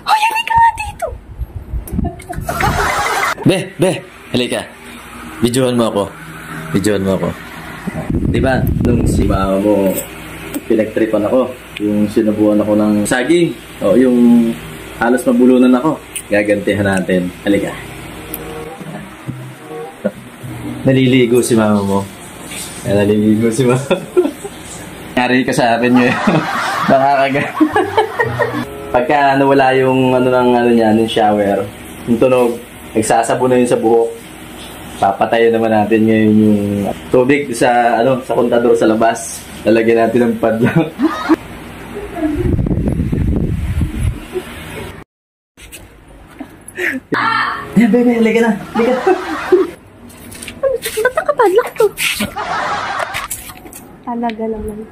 Hoy, halika nga dito! Be, halika. Videohan mo ako. Diba, nung si mama mo, pinagtripan ako. Yung sinubuan ako ng saging. O, yung halos mabulunan ako. Gagantihan natin. Halika. Naliligo si mama mo. Nangyari ka sa akin yun. Nakakaga. Pagka nawala yung yung shower, yung tunog, nagsasabo na yun sa buhok. Papatayin naman natin ngayon yung tubig sa kontador sa labas. Lalagyan natin ng padlock. Yan, bebe, halika na. Ba't nakapadlock to? Talaga naman.